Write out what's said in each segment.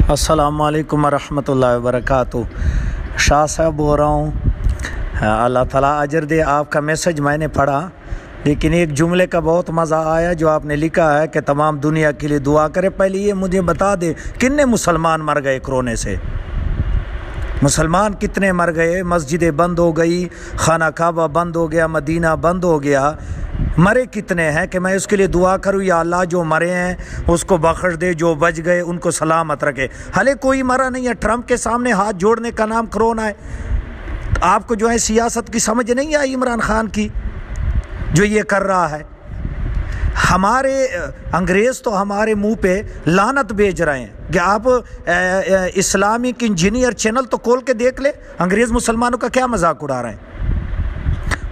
अस्सलामुअलैकुम वरहमतुल्लाहि वबरकातुहू। शाह साहब बोल रहा हूँ। अल्लाह ताला अजर दे। आपका मैसेज मैंने पढ़ा, लेकिन एक जुमले का बहुत मज़ा आया जो आपने लिखा है कि तमाम दुनिया के लिए दुआ करे। पहले ये मुझे बता दे, कितने मुसलमान मर गए कोरोना से? मुसलमान कितने मर गए? मस्जिदें बंद हो गई, खाना काबा बंद हो गया, मदीना बंद हो गया। मरे कितने हैं कि मैं उसके लिए दुआ करूं, या अल्लाह जो मरे हैं उसको बख्श दे, जो बच गए उनको सलामत रखे। हले कोई मरा नहीं है। ट्रंप के सामने हाथ जोड़ने का नाम कोरोना है। आपको जो है सियासत की समझ नहीं आई इमरान खान की, जो ये कर रहा है। हमारे अंग्रेज़ तो हमारे मुंह पे लानत भेज रहे हैं कि आप इस्लामिक इंजीनियर चैनल तो खोल के देख ले, अंग्रेज़ मुसलमानों का क्या मजाक उड़ा रहे हैं।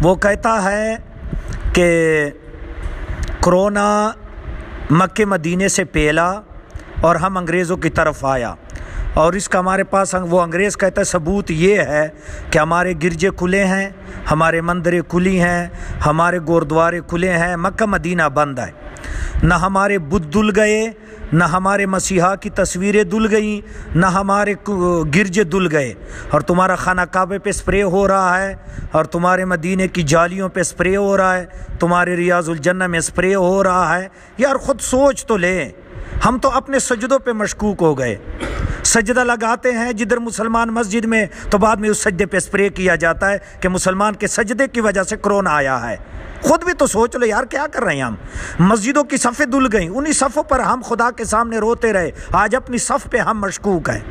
वो कहता है कि कोरोना मक्के मदीने से पहला और हम अंग्रेज़ों की तरफ आया, और इसका हमारे पास वो अंग्रेज़ कहता है सबूत ये है कि हमारे गिरजे खुले हैं, हमारे मंदिरें खुली हैं, हमारे गुरुद्वारे खुले हैं, मक्का मदीना बंद है। न हमारे बुत दुल गए, न हमारे मसीहा की तस्वीरें दुल गई, न हमारे गिरजे दुल गए। और तुम्हारा खाना काबे पे स्प्रे हो रहा है, और तुम्हारे मदीने की जालियों पे स्प्रे हो रहा है, तुम्हारे रियाजुल जन्नह में स्प्रे हो रहा है। यार खुद सोच तो ले। हम तो अपने सजदों पे मशकूक हो गए। सजदा लगाते हैं जिधर मुसलमान मस्जिद में, तो बाद में उस सजदे पे स्प्रे किया जाता है कि मुसलमान के सजदे की वजह से कोरोना आया है। खुद भी तो सोच लो यार, क्या कर रहे हैं हम। मस्जिदों की सफ़ें धुल गई, उन्हीं सफ़ों पर हम खुदा के सामने रोते रहे। आज अपनी सफ़ पे हम मशकूक हैं,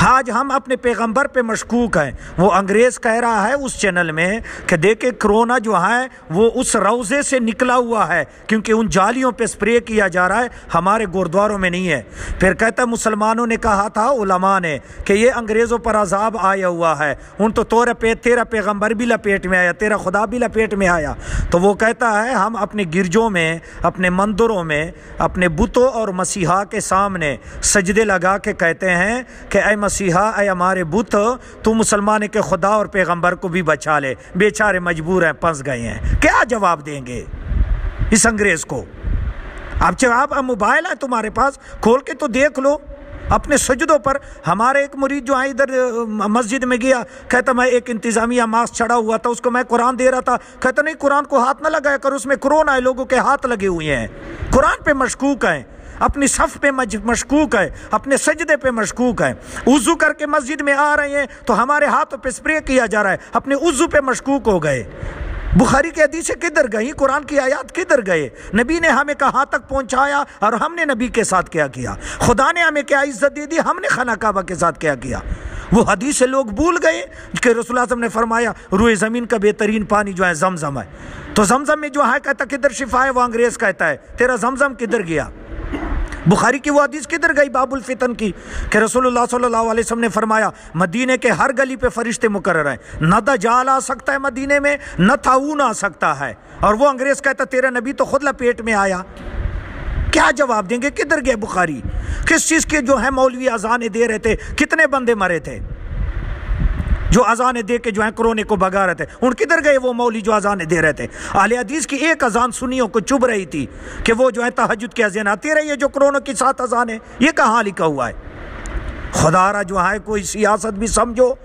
आज हम अपने पैगंबर पे मशकूक हैं। वो अंग्रेज़ कह रहा है उस चैनल में कि देखे कोरोना जो है वो उस रोज़े से निकला हुआ है, क्योंकि उन जालियों पे स्प्रे किया जा रहा है, हमारे गुरुद्वारों में नहीं है। फिर कहता है मुसलमानों ने कहा था, उलमा ने, कि ये अंग्रेज़ों पर अजाब आया हुआ है, उन तो तेरा पैगंबर भी लपेट में आया, तेरा खुदा भी लपेट में आया। तो वो कहता है हम अपने गिरजों में, अपने मंदिरों में, अपने बुतों और मसीहा के सामने सजदे लगा के कहते हैं कि ऐ मसीहा, ऐ हमारे बुत, तू मुसलमान के खुदा और पैगंबर को भी बचा ले, बेचारे मजबूर हैं, फंस गए हैं। क्या जवाब देंगे इस अंग्रेज़ को? आप मोबाइल है तुम्हारे पास, खोल के तो देख लो अपने सजदों पर। हमारे एक मुरीद जो है इधर मस्जिद में गया, कहता मैं एक इंतज़ामिया मास्क चढ़ा हुआ था, उसको मैं कुरान दे रहा था, कहता नहीं कुरान को हाथ ना लगाया कर, उसमें कोरोना है, लोगों के हाथ लगे हुए हैं। कुरान पे मशकूक है, अपनी सफ़ पे मशकूक है, अपने सजदे पे मशकूक है। उज़ू करके मस्जिद में आ रहे हैं तो हमारे हाथों पे स्प्रे किया जा रहा है, अपने उज़ू पे मशकूक हो गए। बुखारी की हदीसें किधर गई? कुरान की आयत किधर गए? नबी ने हमें कहाँ तक पहुँचाया और हमने नबी के साथ क्या किया? खुदा ने हमें क्या इज्जत दे दी, हमने खाना काबा के साथ क्या किया? वो हदीस से लोग भूल गए कि रसूलुल्लाह ने फरमाया रूए ज़मीन का बेहतरीन पानी जो है जमजम है। तो जमजम में जो है कहता किधर शिफा है? वो अंग्रेज़ कहता है तेरा जमजम किधर गया? बुखारी की वो हदीस किधर गई बाबुल फितन की, कि रसूलुल्लाह सल्लल्लाहु अलैहि वसल्लम ने फरमाया मदीने के हर गली पे फरिश्ते मुकर्रर हैं, न दज्जाल आ सकता है मदीने में, न ताऊन आ सकता है। और वो अंग्रेज़ कहता तेरा नबी तो खुद लपेट में आया। क्या जवाब देंगे? किधर गए बुखारी? किस चीज़ के जो है मौलवी अजानें दे रहे थे? कितने बंदे मरे थे जो अजानें दे के जो है कोरोना को भगा रहे थे? उन किधर गए वो मौली जो अजानें दे रहे थे? अहले हदीस की एक अजान सुन्नियों को चुभ रही थी कि वो जो है तहज्जुद की अज़ान आती रही है, जो कोरोना की 7 अजान है। ये कहाँ लिखा हुआ है? खुदारा जो है कोई सियासत भी समझो।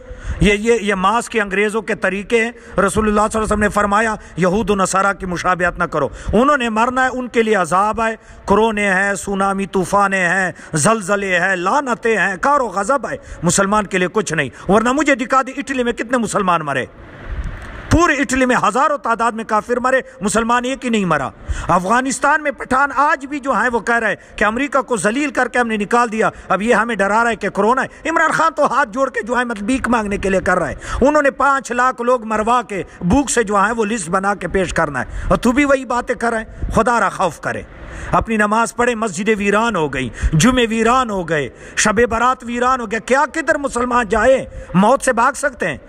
ये मास के अंग्रेज़ों के तरीके हैं। रसूलुल्लाह सल्लल्लाहु अलैहि वसल्लम ने फरमाया यहूद और नसारा की मुशाबिहत ना करो, उन्होंने मरना है, उनके लिए अजाब है, कोरोने हैं, सुनामी तूफ़ाने हैं, जलजले हैं, लानतें हैं, कारो गज़ब है। मुसलमान के लिए कुछ नहीं। वरना मुझे दिखा दी इटली में कितने मुसलमान मरे, पूरे इटली में हज़ारों तादाद में काफिर मरे, मुसलमान एक ही नहीं मरा। अफगानिस्तान में पठान आज भी जो है वो कह रहे हैं कि अमेरिका को जलील करके हमने निकाल दिया, अब ये हमें डरा रहा है कि कोरोना है। इमरान खान तो हाथ जोड़ के जो है मतलब भीख मांगने के लिए कर रहा है। उन्होंने 5 लाख लोग मरवा के भूख से जो है वो लिस्ट बना के पेश करना है, और तू भी वही बातें कर रहे हैं। खुदा रा खौफ करे, अपनी नमाज पढ़े। मस्जिदें वीरान हो गई, जुमे वीरान हो गए, शबे बारात वीरान हो गया। क्या किधर मुसलमान जाए? मौत से भाग सकते हैं?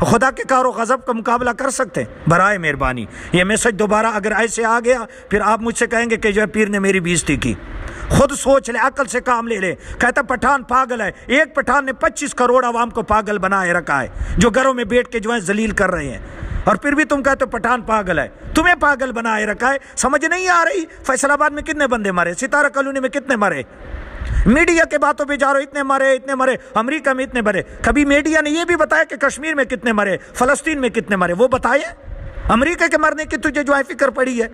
खुदा के कारो गज़ब का मुकाबला कर सकते हैं? बराए मेहरबानी ये मैसेज दोबारा अगर ऐसे आ गया फिर आप मुझसे कहेंगे कि जो है पीर ने मेरी बेइज्जती की। खुद सोच ले, अकल से काम ले ले। कहता पठान पागल है। एक पठान ने 25 करोड़ आवाम को पागल बनाए रखा है, जो घरों में बैठ के जो है जलील कर रहे हैं, और फिर भी तुम कहते हो पठान पागल है। तुम्हें पागल बनाए रखा है, समझ नहीं आ रही। फैसलाबाद में कितने बंदे मरे, सितारा कॉलोनी में कितने मरे, मीडिया के बातों पे जा रहे हो, इतने मरे, अमेरिका में इतने मरे। कभी मीडिया ने ये भी बताया कि कश्मीर में कितने मरे, फलस्तीन में कितने मरे? वो बताए? अमेरिका के मरने की तुझे जो है फिक्र पड़ी है?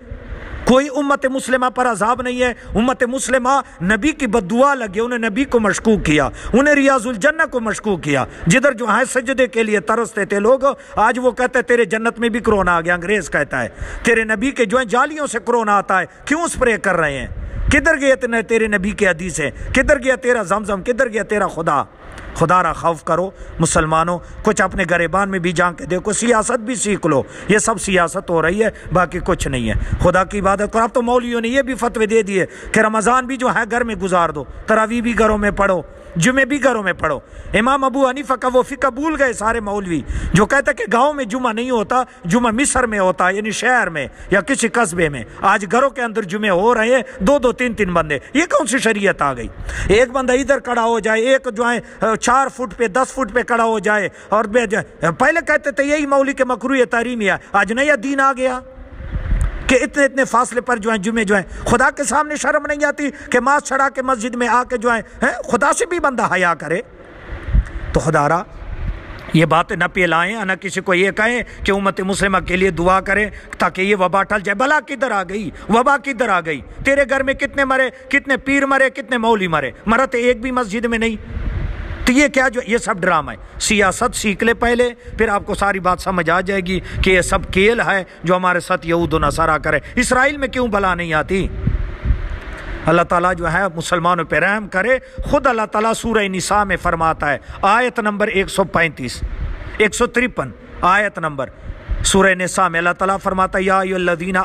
कोई उम्मत मुस्लिमा पर अजाब नहीं है। उम्मत मुस्लिमा नबी की बद्दुआ लगे, उन्हें नबी को मशकूक किया, उन्हें रियाजुल जन्नत को मशकूक किया। जिधर जो है सजदे के लिए तरसते थे लोग, आज वो कहते हैं तेरे जन्नत में भी कोरोना आ गया। अंग्रेज कहता है तेरे नबी के जो है जालियों से कोरोना आता है, क्यों स्प्रे कर रहे हैं? किधर गए तेरे नबी के हदीस है? किधर गया तेरा जमजम? किधर गया तेरा खुदा? खुदा रा खौफ करो मुसलमानों। कुछ अपने गरेबान में भी जाके देखो, सियासत भी सीख लो। ये सब सियासत हो रही है, बाकी कुछ नहीं है। खुदा की इबादत करो। अब तो मौलवियों ने ये भी फतवे दे दिए कि रमज़ान भी जो है घर में गुजार दो, तरावी भी घरों में पढ़ो, जुमे भी घरों में पढ़ो। इमाम अबू हनीफा का वो फ़िक़्ह भूल गए सारे मौलवी जो कहते कि गाँव में जुमा नहीं होता, जुमा मिस्र में होता है, यानी शहर में या किसी कस्बे में। आज घरों के अंदर जुमे हो रहे हैं, 2-2 3-3 बंदे। ये कौन सी शरीयत आ गई? एक बंदा इधर खड़ा हो जाए, एक जो है 4 फुट पे 10 फुट पे खड़ा हो जाए। और पहले कहते थे यही मौली के मकरूह तारीमी है, आज नया दीन आ गया कि इतने इतने फासले पर जो है जुमे जो है। खुदा के सामने शर्म नहीं आती कि मास्क चढ़ा के मस्जिद में आके जो है खुदा से भी बंदा हया करे? तो खुदारा ये बातें न फैलाएं, न किसी को ये कहें कि उम्मत मुस्लिमा के लिए दुआ करें ताकि ये वबा टल जाए। भला किधर आ गई वबा? किधर आ गई? तेरे घर में कितने मरे, कितने पीर मरे, कितने मौली मरे? मरा तो एक भी मस्जिद में नहीं। तो ये क्या, जो ये सब ड्रामा है। सियासत सीख ले पहले, फिर आपको सारी बात समझ आ जाएगी कि ये सब खेल है जो हमारे साथ यहूद व नसारा करे। इसराइल में क्यों भला नहीं आती? अल्लाह ताला जो है मुसलमानों पे रहम करे। खुद अल्लाह ताला सूरह निसा में फरमाता है, आयत नंबर 153 आयत नंबर सूरह निसा में अल्लाह ताला फरमाता है, या अय्युहल्लज़ीना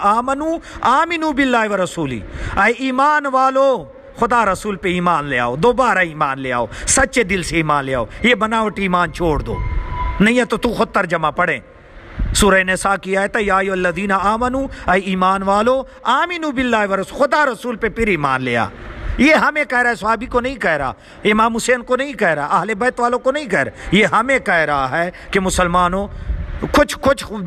आमिनू बिल्लाहि व रसूली, ऐ ईमान वालो खुदा रसूल पे ईमान ले आओ, दोबारा ईमान ले आओ, सच्चे दिल से ईमान ले आओ। ये बनावटी ईमान छोड़ दो, नहीं है तो तू खुद तर्जमा पढ़े। सूरह निसा की आयत है, या अय्युहल्लज़ीना आमनू, ऐ ईमान वालो, आमिनू बिल्लाहि व रसूल, खुदा रसूल पे फिर ईमान ले आ। ये हमें कह रहा है, सहाबी को नहीं कह रहा, इमाम हुसैन को नहीं कह रहा, अहले बैत वालों को नहीं कह रहा। ये हमें कह रहा है कि मुसलमानों कुछ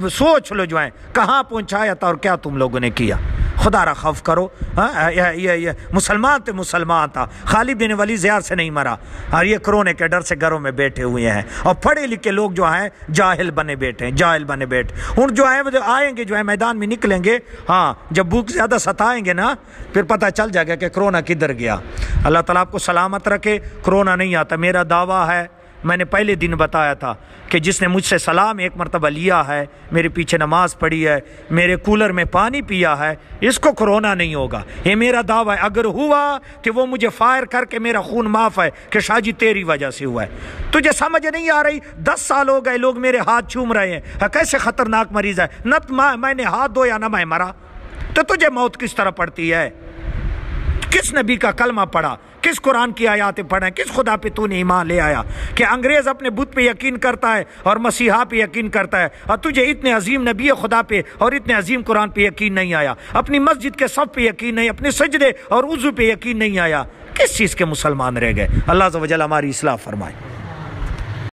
सोच लो जो है कहाँ पहुँचाया था और क्या तुम लोगों ने किया। खुदा रा खौफ करो। ये मुसलमान तो मुसलमान था, खालिद बिन वलीद ज़ियार से नहीं मरा। और ये कोरोना के डर से घरों में बैठे हुए हैं, और पढ़े लिखे लोग जो हैं जाहिल बने बैठे हैं, जाहिल बने बैठे। उन जो है आएंगे, जो है मैदान में निकलेंगे, हाँ जब भूख ज़्यादा सताएंगे ना, फिर पता चल जाएगा कि कोरोना किधर गया। अल्लाह ताला आपको सलामत रखे। कोरोना नहीं आता। मेरा दावा है, मैंने पहले दिन बताया था कि जिसने मुझसे सलाम एक मरतबा लिया है, मेरे पीछे नमाज पढ़ी है, मेरे कूलर में पानी पिया है, इसको कोरोना नहीं होगा। ये मेरा दावा है। अगर हुआ कि वो मुझे फायर करके मेरा खून माफ़ है कि शाहजी तेरी वजह से हुआ है। तुझे समझ नहीं आ रही? 10 साल हो गए लोग मेरे हाथ चूम रहे हैं। कैसे ख़तरनाक मरीज़ है। न मैंने हाथ धोया ना मैं मरा, तो तुझे मौत किस तरह पड़ती है? किस नबी का कलमा पढ़ा, किस कुरान की आयातें पढ़े, किस खुदा पे तूने ईमान ले आया? कि अंग्रेज़ अपने बुत पे यकीन करता है और मसीहा पे यकीन करता है, और तुझे इतने अजीम नबी खुदा पे और इतने अजीम कुरान पे यकीन नहीं आया। अपनी मस्जिद के सब पे यकीन नहीं, अपने सजदे और उज़ू पे यकीन नहीं आया। किस चीज़ के मुसलमान रह गए? अल्लाह तआला हमारी इस्लाह फरमाए।